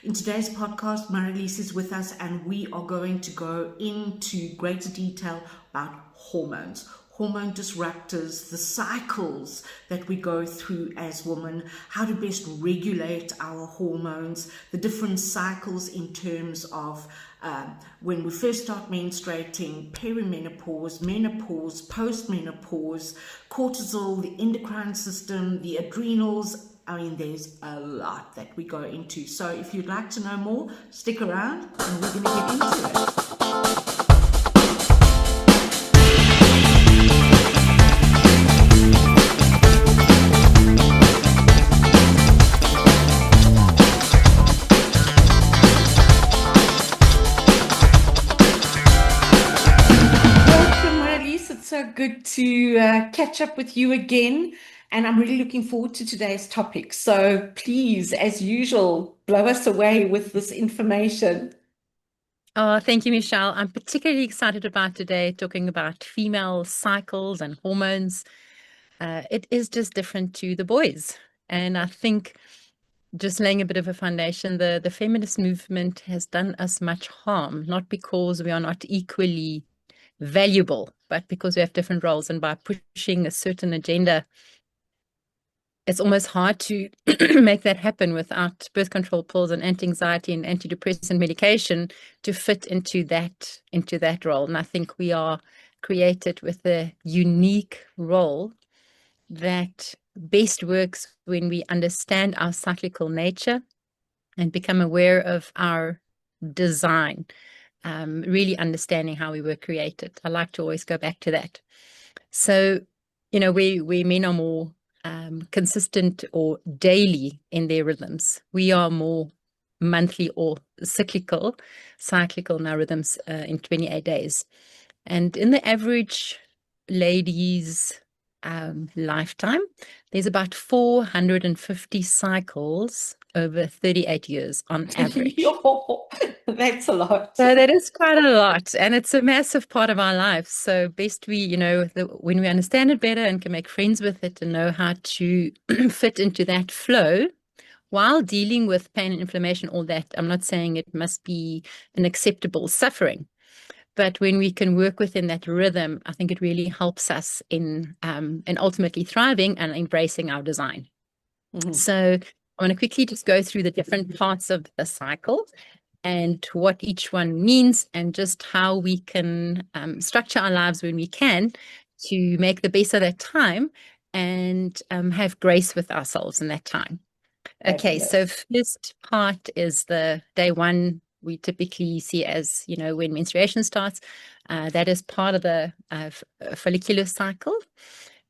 In today's podcast, Marilise is with us and we are going to go into greater detail about hormones, hormone disruptors, the cycles that we go through as women, how to best regulate our hormones, the different cycles in terms of when we first start menstruating, perimenopause, menopause, postmenopause, cortisol, the endocrine system, the adrenals. I mean, there's a lot that we go into. So if you'd like to know more, stick around and we're going to get into it. So good to catch up with you again, and I'm really looking forward to today's topic. So please, as usual, blow us away with this information. Oh, thank you, Michelle. I'm particularly excited about today talking about female cycles and hormones. It is just different to the boys. And I think just laying a bit of a foundation, the feminist movement has done us much harm, not because we are not equally valuable, but because we have different roles. And by pushing a certain agenda, it's almost hard to make that happen without birth control pills and anti-anxiety and antidepressant medication to fit into that role. And I think we are created with a unique role that best works when we understand our cyclical nature and become aware of our design, really understanding how we were created. I like to always go back to that. So, we men are more consistent or daily in their rhythms. We are more monthly or cyclical in our rhythms in 28 days. And in the average lady's lifetime, there's about 450 cycles over 38 years on average. That's a lot. So that is quite a lot, and it's a massive part of our life. So best we, when we understand it better and can make friends with it and know how to fit into that flow while dealing with pain and inflammation, all that. I'm not saying it must be an acceptable suffering, but when we can work within that rhythm, I think it really helps us in ultimately thriving and embracing our design. Mm-hmm. So I want to quickly just go through the different parts of the cycle and what each one means, and just how we can structure our lives when we can to make the best of that time and have grace with ourselves in that time. Okay, so first part is the day one. We typically see as, when menstruation starts. That is part of the follicular cycle.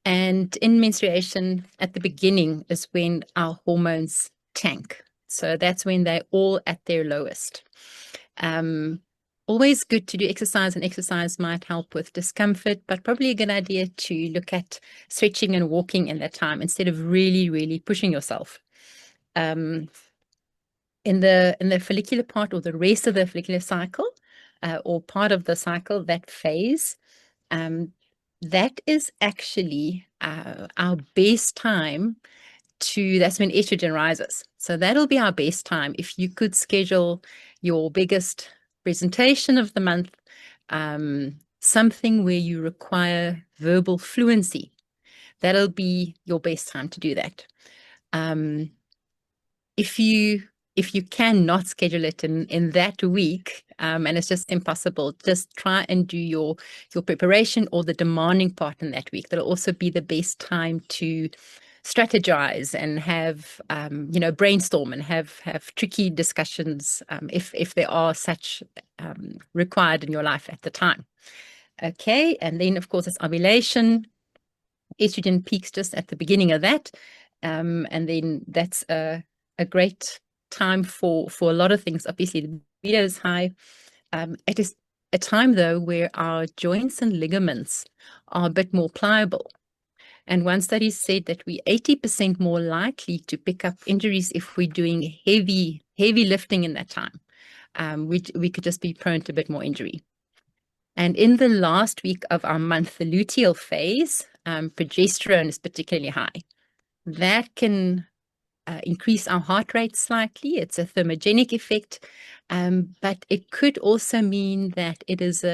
And in menstruation, at the beginning is when our hormones tank. So that's when they're all at their lowest. Always good to do exercise, and exercise might help with discomfort, but probably a good idea to look at stretching and walking in that time instead of really, really pushing yourself. In the follicular part, or the rest of the follicular cycle, or part of the cycle, that phase, that is actually our best time. That's when estrogen rises. So that'll be our best time. If you could schedule your biggest presentation of the month, something where you require verbal fluency, that'll be your best time to do that. If you cannot schedule it in that week, and it's just impossible, just try and do your preparation or the demanding part in that week. That'll also be the best time to strategize and have brainstorm and have tricky discussions if there are such required in your life at the time. Okay, and then of course it's ovulation. Estrogen peaks just at the beginning of that, and then that's a great time for a lot of things. Obviously the libido is high. It is a time though where our joints and ligaments are a bit more pliable. And one study said that we're 80% more likely to pick up injuries if we're doing heavy lifting in that time. We could just be prone to a bit more injury. And in the last week of our month, the luteal phase, progesterone is particularly high. That can increase our heart rate slightly. It's a thermogenic effect, but it could also mean that it is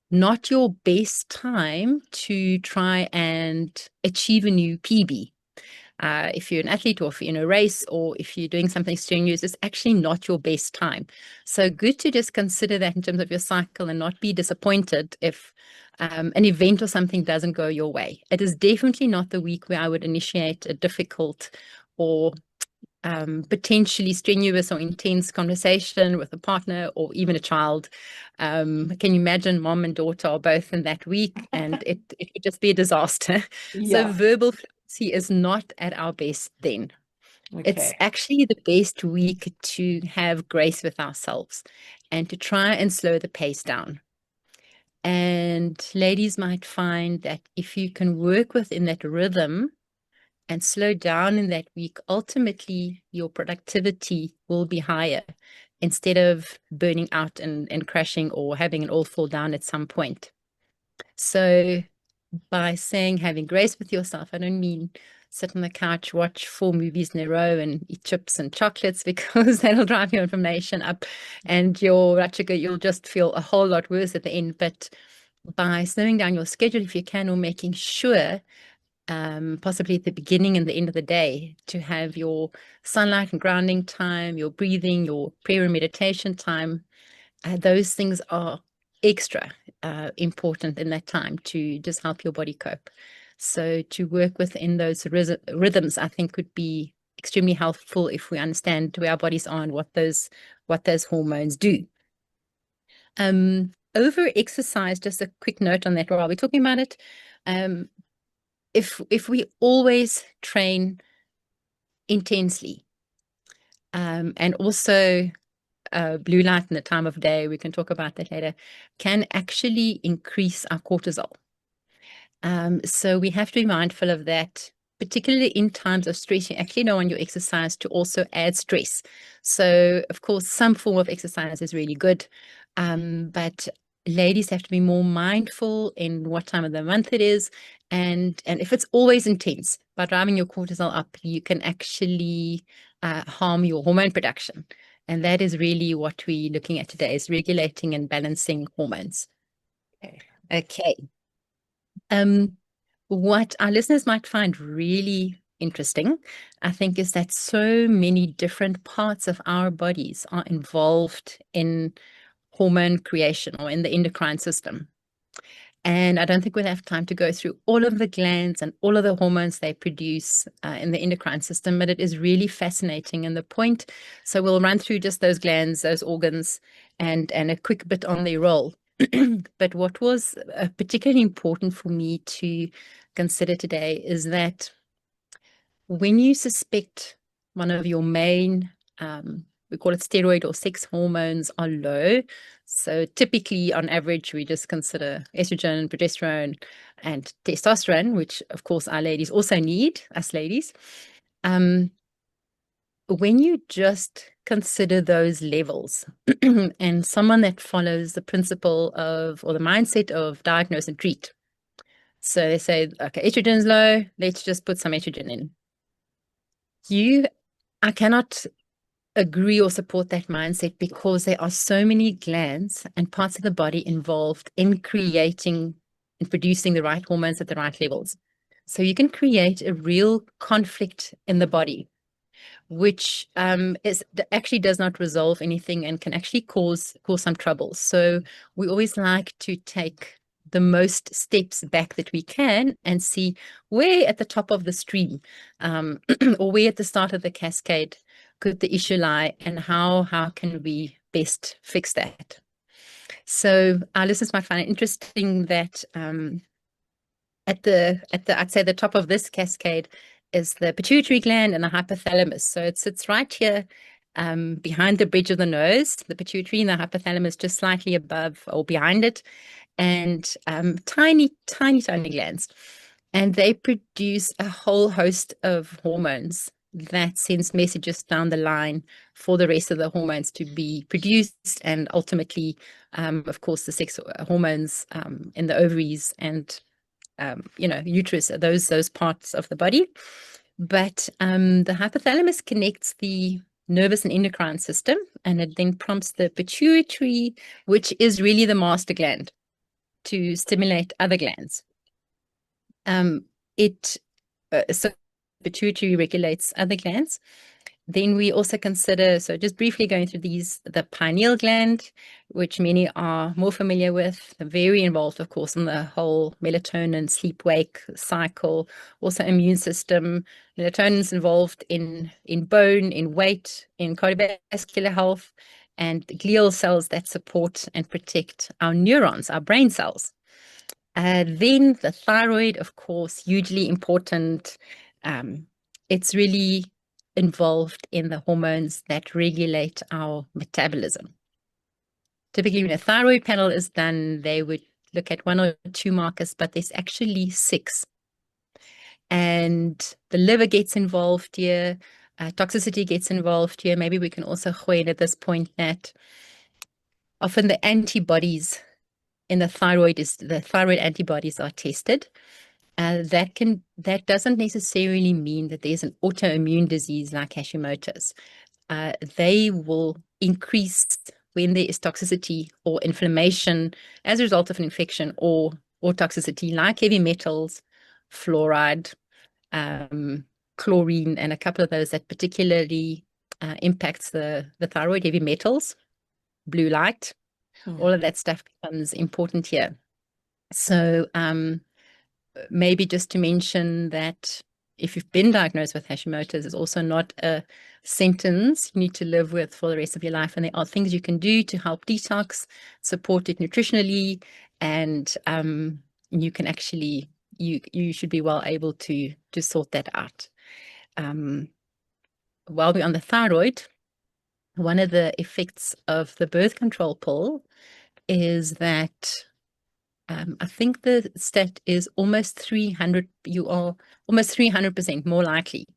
not your best time to try and achieve a new PB. If you're an athlete, or if you're in a race, or if you're doing something strenuous, it's actually not your best time. So good to just consider that in terms of your cycle and not be disappointed if an event or something doesn't go your way. It is definitely not the week where I would initiate a difficult or potentially strenuous or intense conversation with a partner or even a child. Can you imagine mom and daughter are both in that week, and it would just be a disaster. So Yeah. verbal fluency is not at our best then. It's Okay. actually the best week to have grace with ourselves and to try and slow the pace down. And ladies might find that if you can work within that rhythm and slow down in that week, ultimately your productivity will be higher instead of burning out and crashing or having it all fall down at some point. So by saying having grace with yourself, I don't mean sit on the couch, watch 4 movies in a row and eat chips and chocolates, because that'll drive your inflammation up and your blood sugar, you'll just feel a whole lot worse at the end. But by slowing down your schedule if you can, or making sure possibly at the beginning and the end of the day, to have your sunlight and grounding time, your breathing, your prayer and meditation time. Those things are extra important in that time to just help your body cope. So to work within those rhythms, I think, would be extremely helpful if we understand where our bodies are and what those hormones do. Over exercise, just a quick note on that while we're talking about it. If we always train intensely, and also blue light in the time of day, we can talk about that later, can actually increase our cortisol. So we have to be mindful of that, particularly in times of stress. You actually don't want your exercise to also add stress. So, of course, some form of exercise is really good, but ladies have to be more mindful in what time of the month it is. And if it's always intense, by driving your cortisol up, you can actually harm your hormone production. And that is really what we're looking at today, is regulating and balancing hormones. Okay. Okay. What our listeners might find really interesting, I think, is that so many different parts of our bodies are involved in hormone creation, or in the endocrine system. And I don't think we'll have time to go through all of the glands and all of the hormones they produce in the endocrine system, but it is really fascinating. And the point, so we'll run through just those glands, those organs, and a quick bit on their role. But what was particularly important for me to consider today is that when you suspect one of your main, we call it steroid or sex hormones, are low. So typically, on average, we just consider estrogen, progesterone, and testosterone, which of course our ladies also need, us ladies. When you just consider those levels, and someone that follows the principle of, or the mindset of, diagnose and treat. So they say, okay, estrogen's low, let's just put some estrogen in. I cannot agree or support that mindset, because there are so many glands and parts of the body involved in creating and producing the right hormones at the right levels. So you can create a real conflict in the body, which actually does not resolve anything and can actually cause some trouble. So we always like to take the most steps back that we can and see where at the top of the stream, or where at the start of the cascade could the issue lie, and how can we best fix that. So our listeners might find it interesting that at the I'd say the top of this cascade is the pituitary gland and the hypothalamus. So it sits right here behind the bridge of the nose, the pituitary, and the hypothalamus just slightly above or behind it, and tiny glands. And they produce a whole host of hormones that sends messages down the line for the rest of the hormones to be produced, and ultimately, of course, the sex hormones in the ovaries and uterus, those parts of the body. But the hypothalamus connects the nervous and endocrine system, and it then prompts the pituitary, which is really the master gland, to stimulate other glands. So pituitary regulates other glands. Then we also consider, so just briefly going through these, the pineal gland, which many are more familiar with, very involved, of course, in the whole melatonin sleep-wake cycle, also immune system. Melatonin is involved in bone, in weight, in cardiovascular health, and glial cells that support and protect our neurons, our brain cells. Then the thyroid, of course, hugely important. It's really involved in the hormones that regulate our metabolism. Typically, when a thyroid panel is done, they would look at 1 or 2 markers, but there's actually 6. And the liver gets involved here, toxicity gets involved here. Maybe we can also point at this point that often the antibodies in the thyroid antibodies are tested. That doesn't necessarily mean that there's an autoimmune disease like Hashimoto's. They will increase when there is toxicity or inflammation as a result of an infection or toxicity like heavy metals, fluoride, chlorine, and a couple of those that particularly impacts the thyroid, heavy metals, blue light, all of that stuff becomes important here. So maybe just to mention that if you've been diagnosed with Hashimoto's, it's also not a sentence you need to live with for the rest of your life. And there are things you can do to help detox, support it nutritionally, and you can actually, you should be well able to sort that out. While we're on the thyroid, one of the effects of the birth control pill is that I think the stat is almost 300, you are almost 300% more likely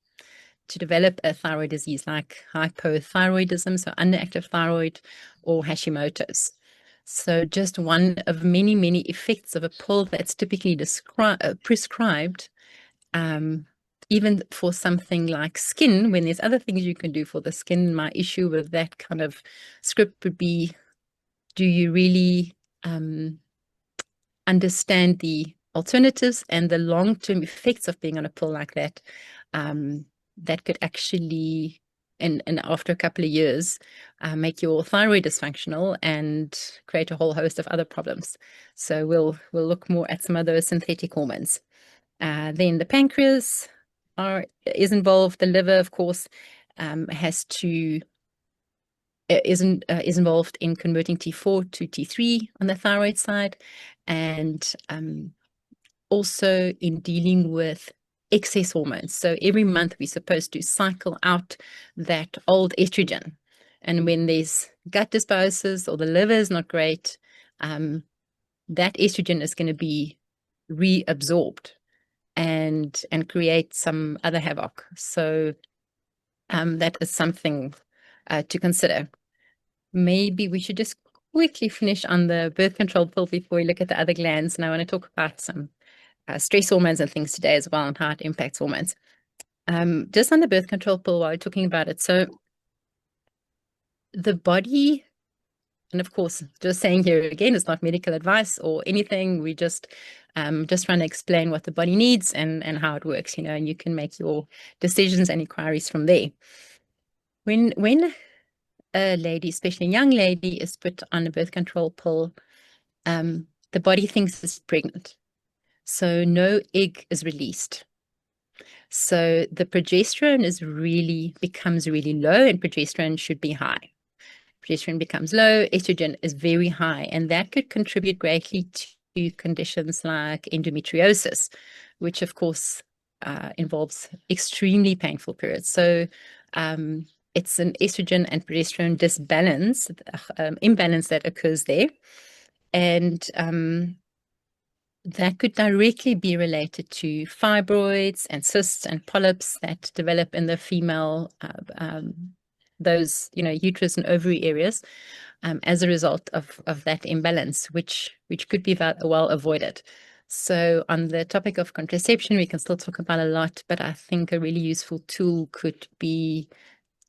to develop a thyroid disease like hypothyroidism, so underactive thyroid, or Hashimoto's. So just one of many, many effects of a pill that's typically prescribed, even for something like skin, when there's other things you can do for the skin. My issue with that kind of script would be, do you really understand the alternatives and the long-term effects of being on a pill like that? That could actually, and after a couple of years, make your thyroid dysfunctional and create a whole host of other problems. So we'll look more at some of those synthetic hormones. Then the pancreas is involved. The liver, of course, is involved in converting T4 to T3 on the thyroid side, and also in dealing with excess hormones. So every month we're supposed to cycle out that old estrogen. And when there's gut dysbiosis or the liver is not great, that estrogen is going to be reabsorbed and create some other havoc. So that is something to consider. Maybe we should just quickly finish on the birth control pill before we look at the other glands. And I want to talk about some stress hormones and things today as well, and how it impacts hormones. Just on the birth control pill while we're talking about it. So the body, and of course, just saying here again, it's not medical advice or anything. We just trying to explain what the body needs and how it works, and you can make your decisions and inquiries from there. When a lady, especially a young lady, is put on a birth control pill, the body thinks it's pregnant. So no egg is released. So the progesterone becomes really low, and progesterone should be high. Progesterone becomes low, estrogen is very high, and that could contribute greatly to conditions like endometriosis, which of course involves extremely painful periods. So it's an estrogen and progesterone imbalance that occurs there. And that could directly be related to fibroids and cysts and polyps that develop in the female, those, uterus and ovary areas, as a result of that imbalance, which could be well avoided. So on the topic of contraception, we can still talk about a lot, but I think a really useful tool could be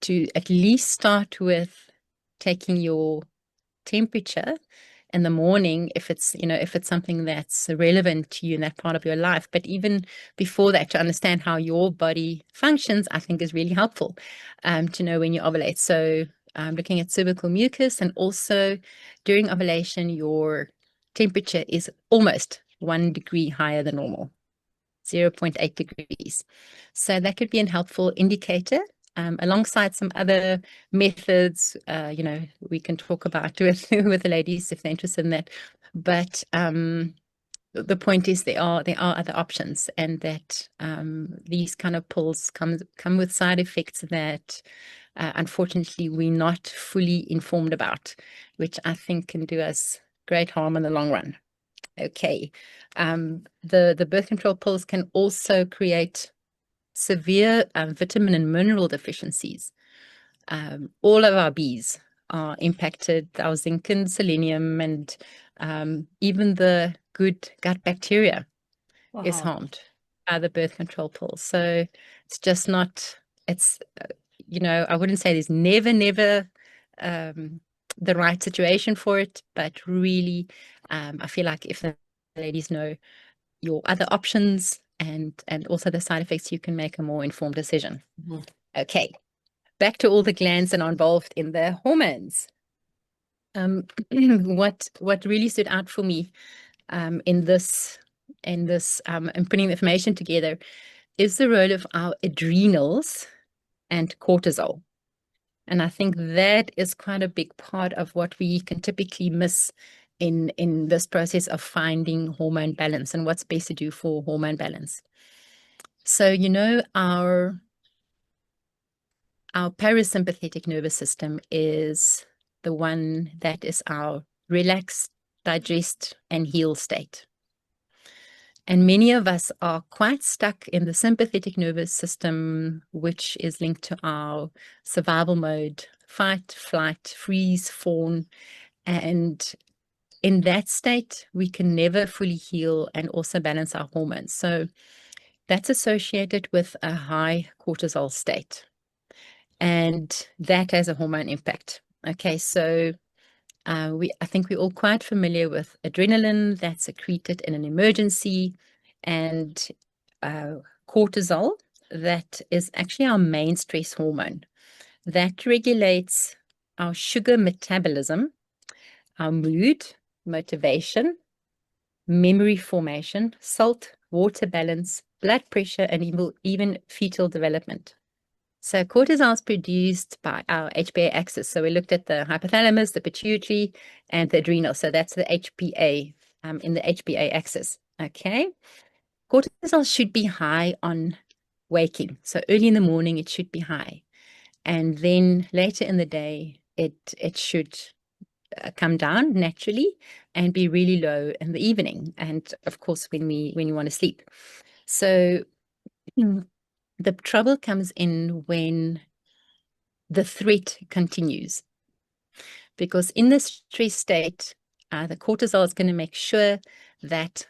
to at least start with taking your temperature in the morning if it's, if it's something that's relevant to you in that part of your life. But even before that, to understand how your body functions, I think is really helpful to know when you ovulate. So looking at cervical mucus, and also during ovulation, your temperature is almost 1 degree higher than normal. 0.8 degrees. So that could be a helpful indicator, alongside some other methods, we can talk about with the ladies if they're interested in that. But the point is there are other options, and that these kind of pills come with side effects that unfortunately we're not fully informed about, which I think can do us great harm in the long run. Okay. The birth control pills can also create severe vitamin and mineral deficiencies. All of our Bs are impacted, our zinc and selenium, and even the good gut bacteria is harmed by the birth control pills. So it's just not, I wouldn't say there's never the right situation for it, but really, I feel like if the ladies know your other options and also the side effects, you can make a more informed decision. Okay, back to all the glands that are involved in the hormones. What really stood out for me in this and putting the information together is the role of our adrenals and cortisol. And I think that is quite a big part of what we can typically miss in this process of finding hormone balance and what's best to do for hormone balance. So, our parasympathetic nervous system is the one that is our relax, digest, and heal state. And many of us are quite stuck in the sympathetic nervous system, which is linked to our survival mode, fight, flight, freeze, fawn. And in that state, we can never fully heal and also balance our hormones. So that's associated with a high cortisol state. And that has a hormone impact. Okay, so I think we're all quite familiar with adrenaline that's secreted in an emergency, and cortisol, that is actually our main stress hormone. That regulates our sugar metabolism, our mood, motivation, memory formation, salt, water balance, blood pressure, and even fetal development. So cortisol is produced by our HPA axis. So we looked at the hypothalamus, the pituitary, and the adrenal. So that's the HPA in the HPA axis. Okay. Cortisol should be high on waking. So early in the morning, it should be high. And then later in the day, it should come down naturally and be really low in the evening. And of course, when you want to sleep. So the trouble comes in when the threat continues, because in the stress state, the cortisol is going to make sure that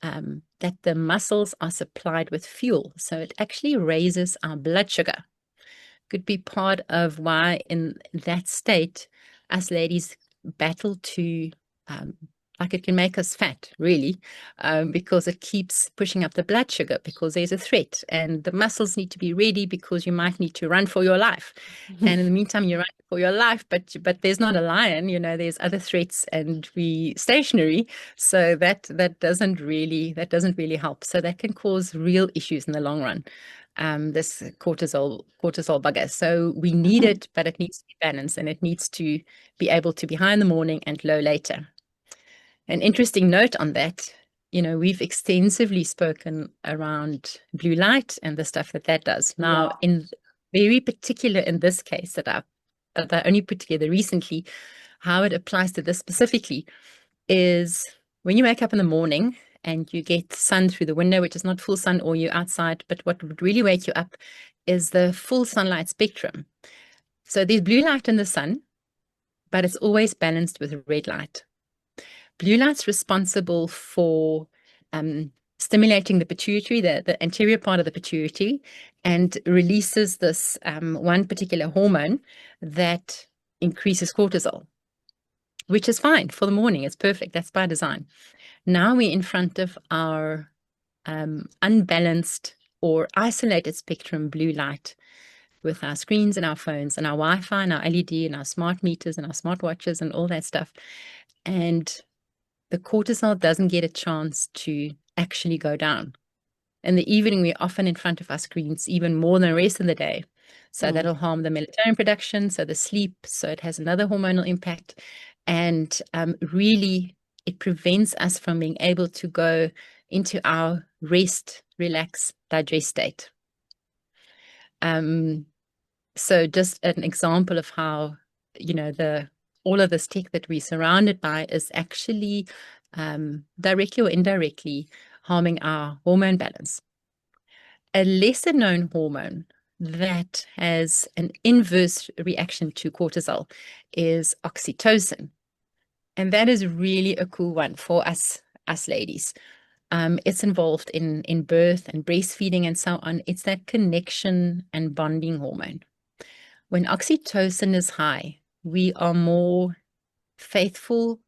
that the muscles are supplied with fuel. So it actually raises our blood sugar. Could be part of why in that state, us ladies battle to like it can make us fat, really, because it keeps pushing up the blood sugar because there's a threat, and the muscles need to be ready because you might need to run for your life. And in the meantime, you're running for your life, but there's not a lion, there's other threats, and we stationary. So that doesn't really help. So that can cause real issues in the long run. This cortisol bugger. So we need it, but it needs to be balanced, and it needs to be able to be high in the morning and low later. An interesting note on that, we've extensively spoken around blue light and the stuff that does. Now, in very particular in this case that I only put together recently, how it applies to this specifically is when you wake up in the morning and you get sun through the window, which is not full sun, or you're outside, but what would really wake you up is the full sunlight spectrum. So there's blue light in the sun, but it's always balanced with red light. Blue light's responsible for stimulating the pituitary, the anterior part of the pituitary, and releases this one particular hormone that increases cortisol, which is fine for the morning. It's perfect. That's by design. Now we're in front of our unbalanced or isolated spectrum blue light with our screens and our phones and our Wi-Fi and our LED and our smart meters and our smartwatches and all that stuff. And the cortisol doesn't get a chance to actually go down. In the evening, we're often in front of our screens even more than the rest of the day. So that'll harm the melatonin production, so the sleep, so it has another hormonal impact. And really, it prevents us from being able to go into our rest, relax, digest state. So just an example of how, all of this tech that we're surrounded by is actually directly or indirectly harming our hormone balance. A lesser known hormone that has an inverse reaction to cortisol is oxytocin. And that is really a cool one for us ladies. It's involved in birth and breastfeeding and so on. It's that connection and bonding hormone. When oxytocin is high, we are more faithful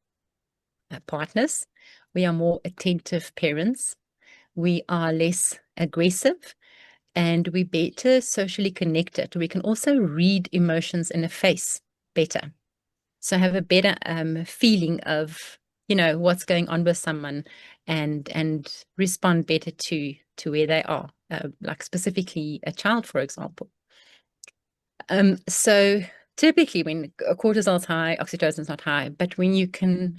partners. We are more attentive parents. We are less aggressive, and we're better socially connected. We can also read emotions in a face better. So have a better feeling of, what's going on with someone and respond better to where they are, like specifically a child, for example. So typically when cortisol is high, oxytocin is not high, but when you can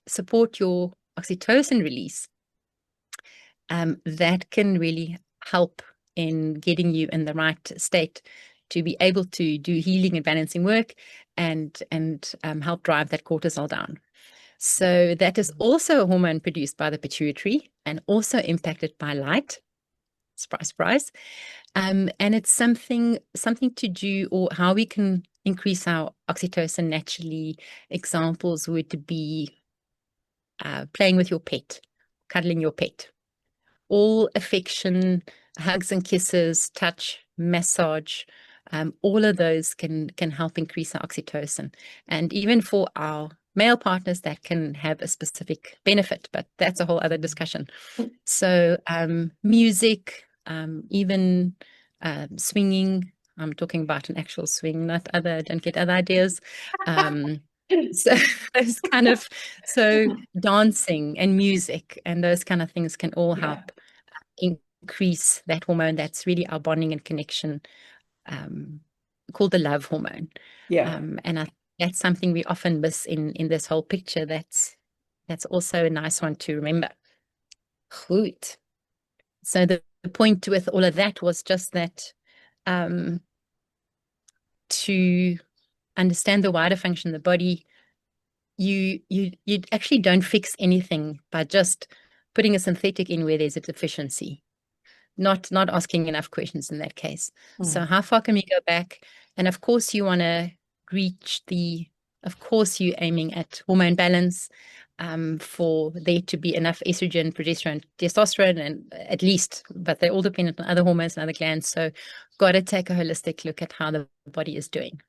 support your oxytocin release, that can really help in getting you in the right state to be able to do healing and balancing work and help drive that cortisol down. So that is also a hormone produced by the pituitary and also impacted by light. Surprise, surprise. And it's something to do, or how we can increase our oxytocin naturally. Examples would be playing with your pet, cuddling your pet. All affection, hugs and kisses, touch, massage, all of those can help increase our oxytocin. And even for our male partners, that can have a specific benefit, but that's a whole other discussion. So music, even swinging, I'm talking about an actual swing, don't get other ideas. So those dancing and music and those kind of things can all help increase that hormone that's really our bonding and connection, called the love hormone. And that's something we often miss in this whole picture. That's also a nice one to remember. Goed. So the point with all of that was just that to understand the wider function of the body, you actually don't fix anything by just putting a synthetic in where there's a deficiency. Not asking enough questions in that case. So how far can we go back? And of course you want to reach of course you're aiming at hormone balance, for there to be enough estrogen, progesterone, testosterone, and at least, but they're all dependent on other hormones and other glands. So got to take a holistic look at how the body is doing.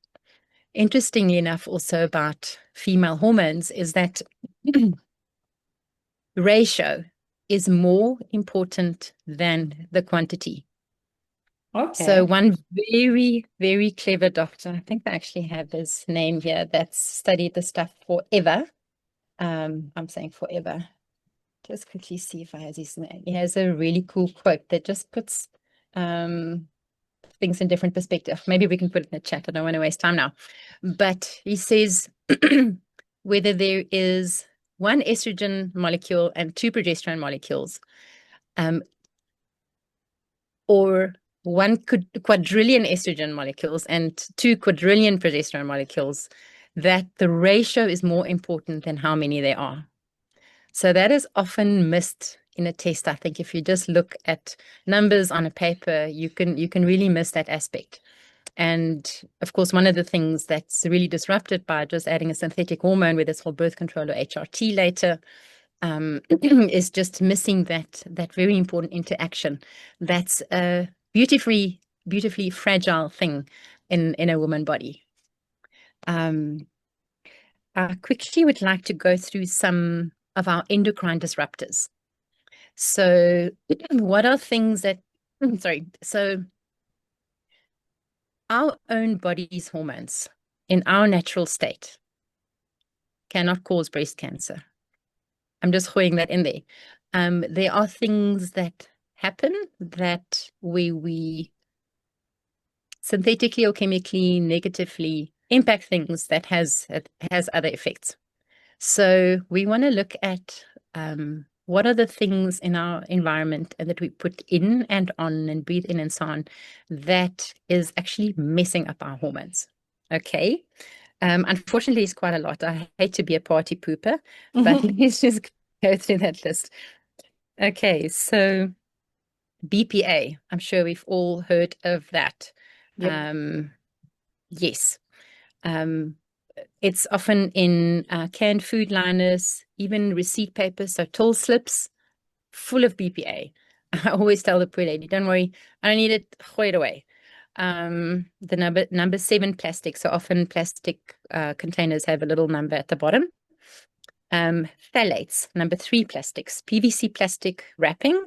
Interestingly enough, also about female hormones is that ratio is more important than the quantity. Okay. So one very, very clever doctor, I think I actually have his name here, that's studied this stuff forever. I'm saying forever. Just quickly see if I have his name. He has a really cool quote that just puts things in different perspective. Maybe we can put it in the chat. I don't want to waste time now. But he says whether there is one estrogen molecule and two progesterone molecules, or one quadrillion estrogen molecules and two quadrillion progesterone molecules, that the ratio is more important than how many there are. So that is often missed in a test. I think if you just look at numbers on a paper, you can really miss that aspect. And of course, one of the things that's really disrupted by just adding a synthetic hormone, whether it's for birth control or HRT later, is just missing that very important interaction. That's a beautifully fragile thing in a woman body. I quickly would like to go through some of our endocrine disruptors. So what are things that, so our own body's hormones in our natural state cannot cause breast cancer. I'm just throwing that in there. There are things that happen that we synthetically or chemically negatively impact things that has other effects. So we want to look at what are the things in our environment and that we put in and on and breathe in and so on that is actually messing up our hormones. Okay. Unfortunately, it's quite a lot. I hate to be a party pooper, but let's just go through that list. Okay, so BPA, I'm sure we've all heard of that. Yep. Yes. It's often in canned food liners, even receipt papers, so toll slips, full of BPA. I always tell the poor lady, don't worry, I don't need it, throw it away. The number 7 plastic, so often plastic containers have a little number at the bottom. Phthalates, number 3 plastics, PVC plastic wrapping,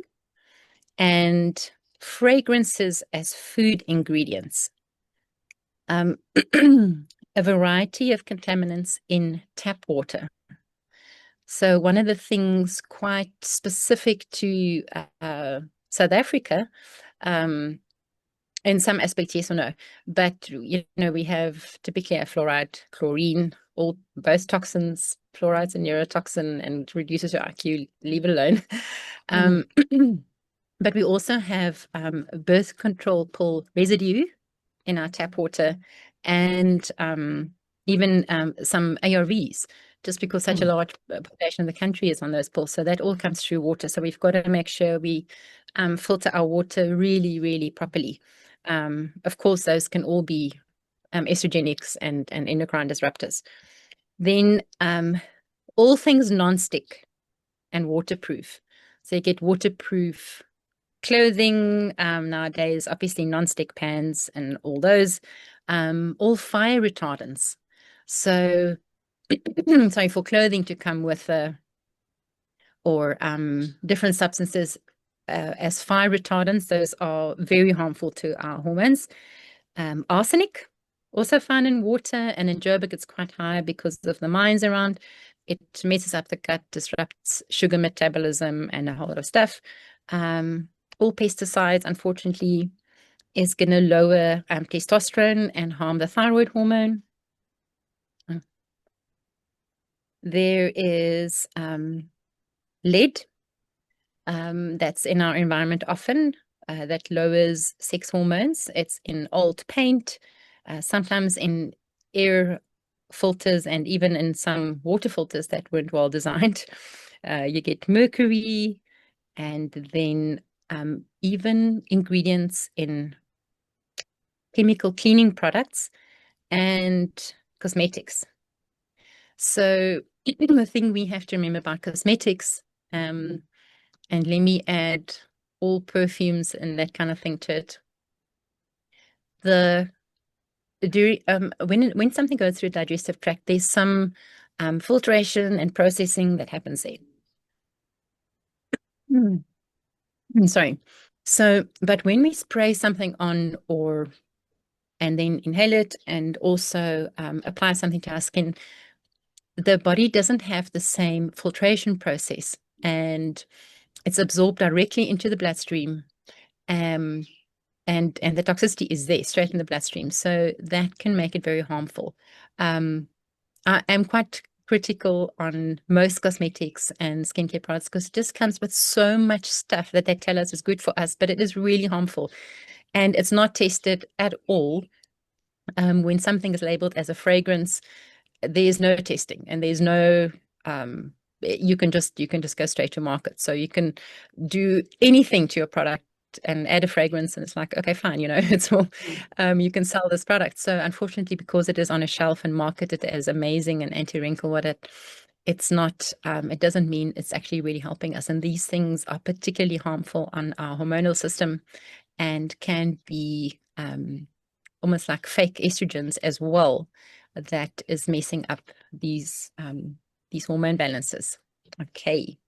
and fragrances as food ingredients. A variety of contaminants in tap water. So one of the things quite specific to South Africa, in some aspects, yes or no, but we have typically a fluoride, chlorine, both toxins, fluoride's a neurotoxin and reduces your IQ, leave it alone. But we also have birth control pill residue in our tap water, and even some ARVs, just because such a large population of the country is on those pills. So that all comes through water. So we've got to make sure we filter our water really, really properly. Of course, those can all be estrogenics and endocrine disruptors. Then all things non-stick and waterproof. So you get waterproof clothing nowadays, obviously non-stick pans and all those, all fire retardants. So sorry, for clothing to come with or different substances as fire retardants, those are very harmful to our hormones. Arsenic, also found in water, and in Joburg it's quite high because of the mines around. It messes up the gut, disrupts sugar metabolism and a whole lot of stuff. All pesticides, unfortunately, is going to lower testosterone and harm the thyroid hormone. There is lead that's in our environment often, that lowers sex hormones. It's in old paint, sometimes in air filters, and even in some water filters that weren't well designed. You get mercury, and then even ingredients in chemical cleaning products and cosmetics. So the thing we have to remember about cosmetics, and let me add all perfumes and that kind of thing to it. When something goes through the digestive tract, there's some filtration and processing that happens there. Sorry. So, but when we spray something on and then inhale it and also apply something to our skin, the body doesn't have the same filtration process, and it's absorbed directly into the bloodstream, and the toxicity is there straight in the bloodstream. So that can make it very harmful. I am quite critical on most cosmetics and skincare products because it just comes with so much stuff that they tell us is good for us, but it is really harmful, and it's not tested at all. When something is labeled as a fragrance, there's no testing, and there's no you can just go straight to market. So you can do anything to your product and add a fragrance, and it's like, okay, fine, it's all you can sell this product. So unfortunately, because it is on a shelf and marketed as amazing and anti-wrinkle, It's not, it doesn't mean it's actually really helping us. And these things are particularly harmful on our hormonal system and can be almost like fake estrogens as well, that is messing up these hormone balances. Okay.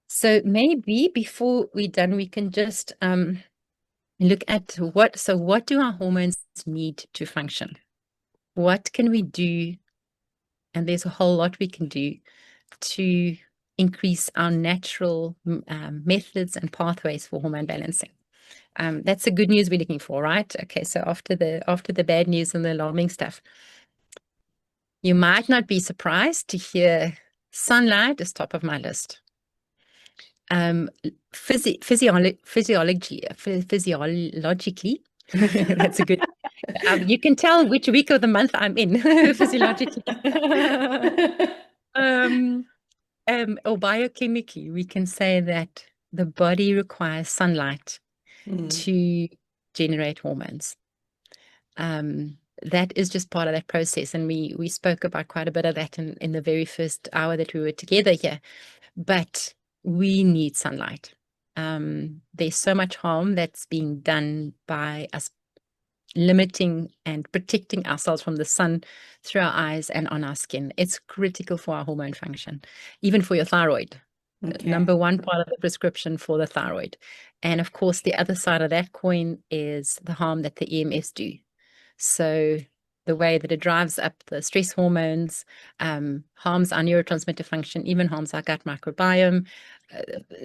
So maybe before we're done, we can just look at what do our hormones need to function? What can we do? And there's a whole lot we can do to increase our natural methods and pathways for hormone balancing. That's the good news we're looking for, right? Okay, so after the bad news and the alarming stuff, you might not be surprised to hear sunlight is top of my list. Physiologically, that's a good. You can tell which week of the month I'm in physiologically. Or biochemically, we can say that the body requires sunlight to generate hormones. That is just part of that process, and we spoke about quite a bit of that in the very first hour that we were together here. But we need sunlight. There's so much harm that's being done by us limiting and protecting ourselves from the sun through our eyes and on our skin. It's critical for our hormone function, even for your thyroid. Okay. Number one part of the prescription for the thyroid. And of course, the other side of that coin is the harm that the EMFs do. So the way that it drives up the stress hormones, harms our neurotransmitter function, even harms our gut microbiome,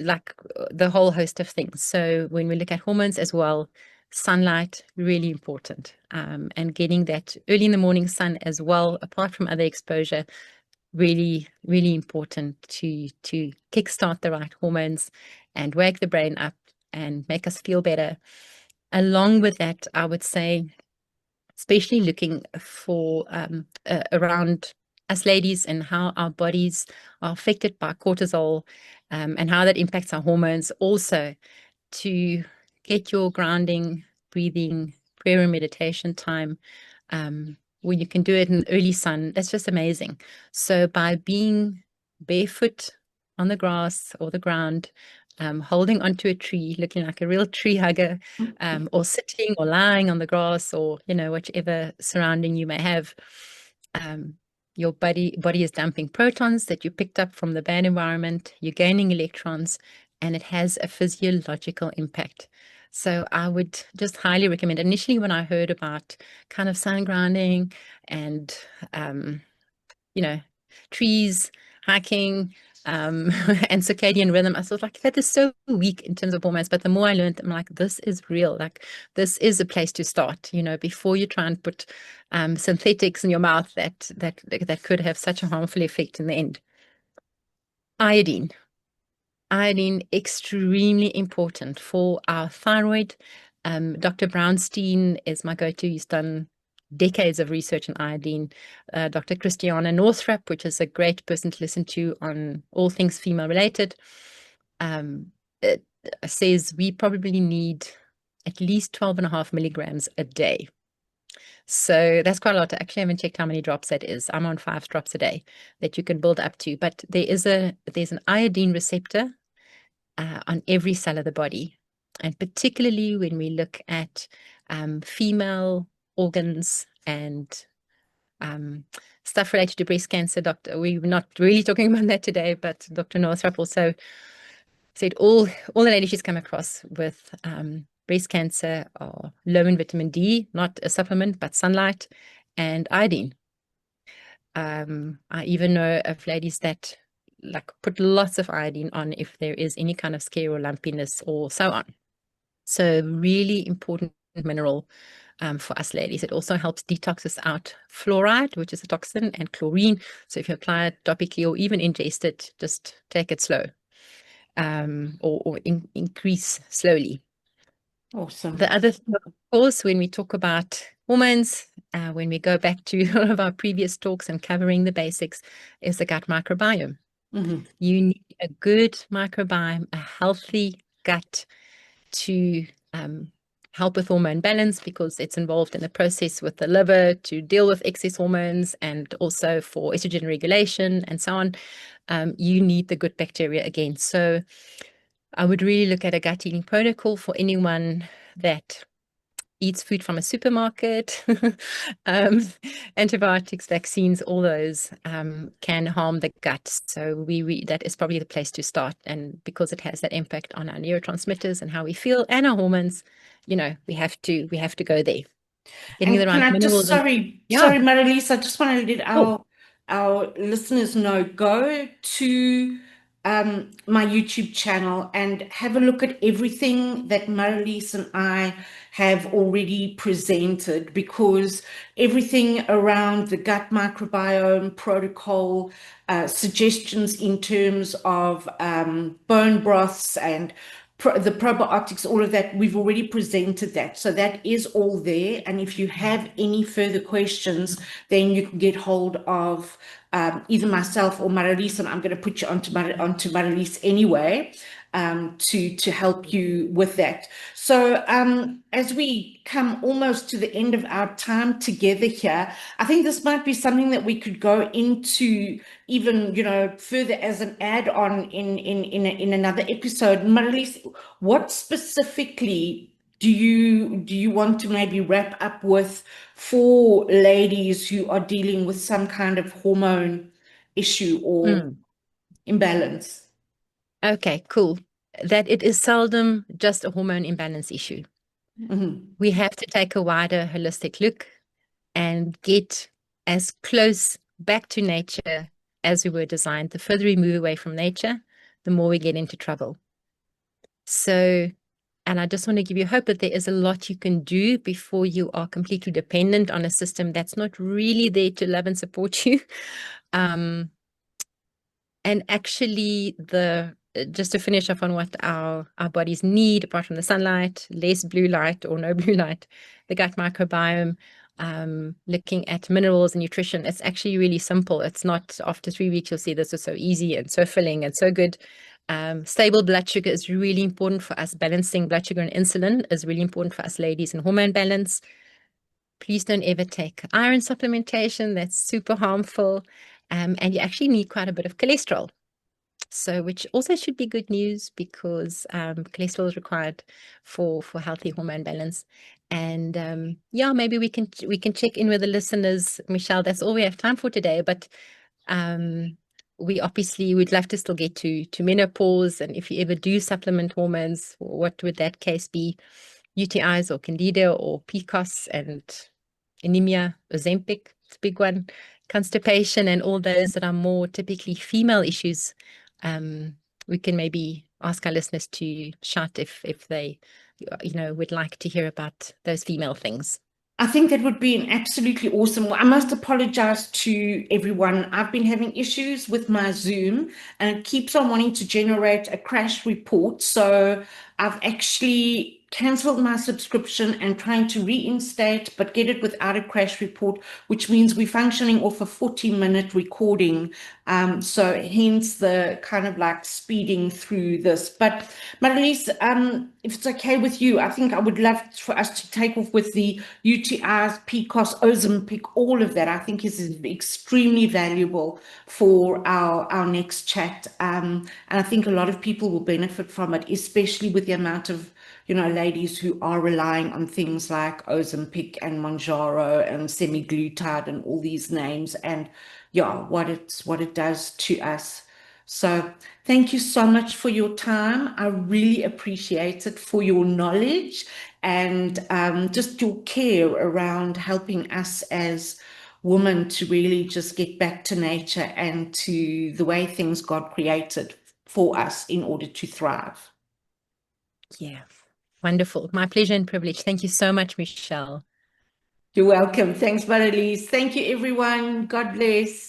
like the whole host of things. So when we look at hormones as well, sunlight, really important. And getting that early in the morning sun as well, apart from other exposure, really, really important to kickstart the right hormones and wake the brain up and make us feel better. Along with that, I would say, especially looking for around us ladies and how our bodies are affected by cortisol, and how that impacts our hormones. Also, to get your grounding, breathing, prayer and meditation time, when you can do it in the early sun, that's just amazing. So by being barefoot on the grass or the ground, holding onto a tree, looking like a real tree hugger, or sitting or lying on the grass, or whichever surrounding you may have, your body is dumping protons that you picked up from the bad environment. You're gaining electrons, and it has a physiological impact. So I would just highly recommend. Initially, when I heard about kind of sun grounding and trees, hiking, and circadian rhythm, I thought, like, that is so weak in terms of hormones. But the more I learned, I'm like, this is real. Like, this is a place to start, before you try and put synthetics in your mouth that could have such a harmful effect in the end. Iodine, extremely important for our thyroid. Dr. Brownstein is my go-to. He's done decades of research on iodine. Dr. Christiana Northrup, which is a great person to listen to on all things female related, it says we probably need at least 12.5 milligrams a day. So that's quite a lot. Actually, I haven't checked how many drops that is. I'm on 5 drops a day that you can build up to. But there's an iodine receptor on every cell of the body. And particularly when we look at female organs and stuff related to breast cancer, we're not really talking about that today, but Dr. Northrup also said all the ladies she's come across with breast cancer are low in vitamin D, not a supplement, but sunlight and iodine. I even know of ladies that put lots of iodine on if there is any kind of scare or lumpiness or so on. So really important mineral for us ladies. It also helps detox us out fluoride, which is a toxin, and chlorine. So if you apply it topically or even ingest it, just take it slow, or increase slowly. Awesome. The other thing, of course, when we talk about hormones, when we go back to all of our previous talks and covering the basics, is the gut microbiome. You need a good microbiome, a healthy gut to help with hormone balance because it's involved in the process with the liver to deal with excess hormones and also for estrogen regulation and so on. You need the good bacteria again. So I would really look at a gut healing protocol for anyone that eats food from a supermarket. um, Antibiotics, vaccines, all those can harm the gut. So that is probably the place to start. And because it has that impact on our neurotransmitters and how we feel and our hormones, we have to go there. Getting the And can right I just, minerals and sorry, yeah. Marilise, I just want to let Oh, our listeners know, go to my YouTube channel and have a look at everything that Marilise and I have already presented, because everything around the gut microbiome protocol, suggestions in terms of bone broths and the probiotics, all of that, we've already presented that. So that is all there. And if you have any further questions, then you can get hold of either myself or Marilise, and I'm going to put you onto Marilise anyway, to help you with that. So as we come almost to the end of our time together here, I think this might be something that we could go into even, further as an add-on in another episode. Marilise, what specifically do you want to maybe wrap up with for ladies who are dealing with some kind of hormone issue or imbalance? Okay, cool. That it is seldom just a hormone imbalance issue. Mm-hmm. We have to take a wider holistic look and get as close back to nature as we were designed. The further we move away from nature, the more we get into trouble. So, and I just want to give you hope that there is a lot you can do before you are completely dependent on a system that's not really there to love and support you. And actually, just to finish off on what our bodies need, apart from the sunlight, less blue light or no blue light, the gut microbiome, looking at minerals and nutrition, it's actually really simple. It's not after 3 weeks, you'll see this is so easy and so filling and so good. Stable blood sugar is really important for us. Balancing blood sugar and insulin is really important for us ladies in hormone balance. Please don't ever take iron supplementation. That's super harmful. And you actually need quite a bit of cholesterol. So, which also should be good news because cholesterol is required for healthy hormone balance. And yeah, maybe we can check in with the listeners, Michelle. That's all we have time for today. But we obviously would love to still get to menopause, and if you ever do supplement hormones, what would that case be? UTIs or candida or PCOS and anemia, Ozempic, it's a big one, constipation, and all those that are more typically female issues. We can maybe ask our listeners to shout if they, would like to hear about those female things. I think that would be an absolutely awesome. I must apologize to everyone. I've been having issues with my Zoom and it keeps on wanting to generate a crash report. So I've actually cancelled my subscription and trying to reinstate, but get it without a crash report, which means we're functioning off a 40-minute recording. So hence the kind of like speeding through this. But Marilise, if it's okay with you, I think I would love for us to take off with the UTIs, PCOS, Ozempic, all of that. I think is extremely valuable for our next chat. And I think a lot of people will benefit from it, especially with the amount of ladies who are relying on things like Ozempic and Mounjaro and semaglutide and all these names, and yeah, what it does to us. So thank you so much for your time. I really appreciate it, for your knowledge and just your care around helping us as women to really just get back to nature and to the way things God created for us in order to thrive. Yeah, wonderful. My pleasure and privilege. Thank you so much, Michelle. You're welcome. Thanks, Marilise. Thank you, everyone. God bless.